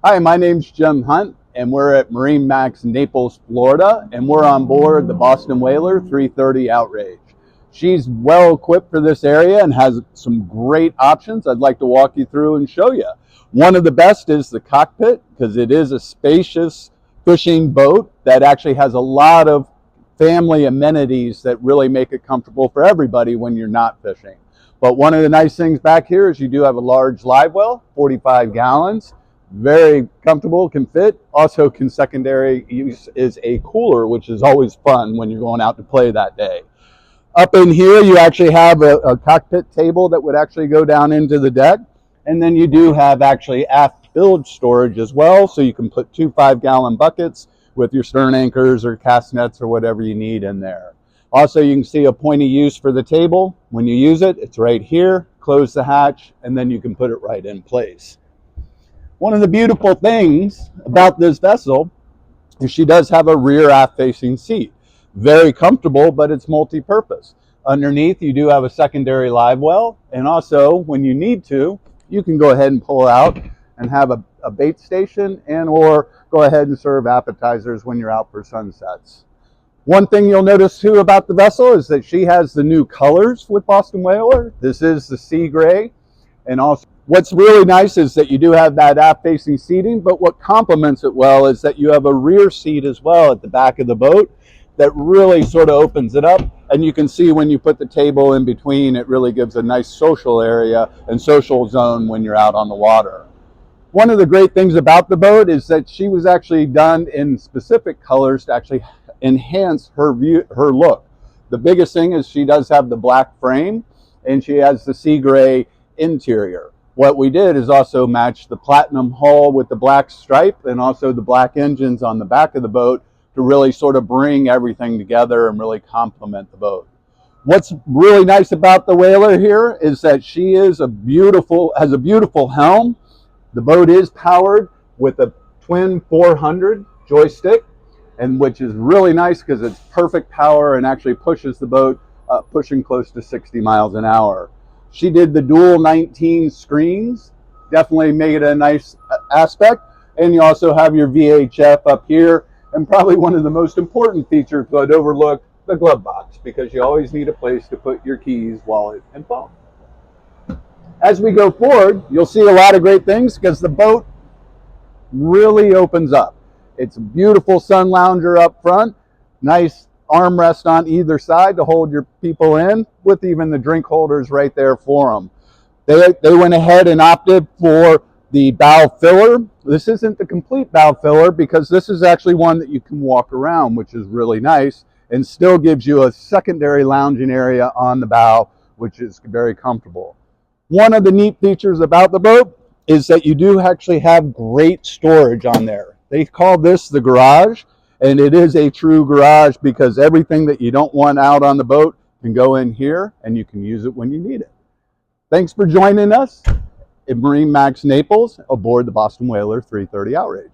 Hi, my name's Jim Hunt, and we're at MarineMax, Naples, Florida, and we're on board the Boston Whaler 330 Outrage. She's well equipped for this area and has some great options I'd like to walk you through and show you. One of the best is the cockpit, because it is a spacious fishing boat that actually has a lot of family amenities that really make it comfortable for everybody when you're not fishing. But one of the nice things back here is you do have a large live well, 45 gallons. Very comfortable, can fit. Also can secondary use is a cooler, which is always fun when you're going out to play that day. Up in here you actually have a cockpit table that would actually go down into the deck, and then you do have actually aft bilge storage as well, so you can put 2 5-gallon buckets with your stern anchors or cast nets or whatever you need in there. Also, you can see a point of use for the table. When you use it, it's right here. Close the hatch, and then you can put it right in place. One of the beautiful things about this vessel is she does have a rear aft facing seat. Very comfortable, but it's multi-purpose. Underneath you do have a secondary live well, and also when you need to, you can go ahead and pull out and have a bait station and or go ahead and serve appetizers when you're out for sunsets. One thing you'll notice too about the vessel is that she has the new colors with Boston Whaler. This is the sea gray, and also what's really nice is that you do have that aft-facing seating, but what complements it well is that you have a rear seat as well at the back of the boat that really sort of opens it up, and you can see when you put the table in between, it really gives a nice social area and social zone when you're out on the water. One of the great things about the boat is that she was actually done in specific colors to actually enhance her look. The biggest thing is she does have the black frame, and she has the sea gray interior. What we did is also match the platinum hull with the black stripe and also the black engines on the back of the boat to really sort of bring everything together and really complement the boat. What's really nice about the Whaler here is that she is has a beautiful helm. The boat is powered with a twin 400 joystick, and which is really nice because it's perfect power and actually pushes the boat pushing close to 60 miles an hour. She did the dual 19 screens, definitely made it a nice aspect. And you also have your VHF up here, and probably one of the most important features but overlooked, the glove box, because you always need a place to put your keys, wallet, and phone. As we go forward, you'll see a lot of great things because the boat really opens up. It's a beautiful sun lounger up front, nice armrest on either side to hold your people in, with even the drink holders right there for them. They went ahead and opted for the bow filler. This isn't the complete bow filler because this is actually one that you can walk around, which is really nice, and still gives you a secondary lounging area on the bow, which is very comfortable. One of the neat features about the boat is that you do actually have great storage on there. They call this the garage, and it is a true garage because everything that you don't want out on the boat can go in here and you can use it when you need it. Thanks for joining us at MarineMax Naples aboard the Boston Whaler 330 Outrage.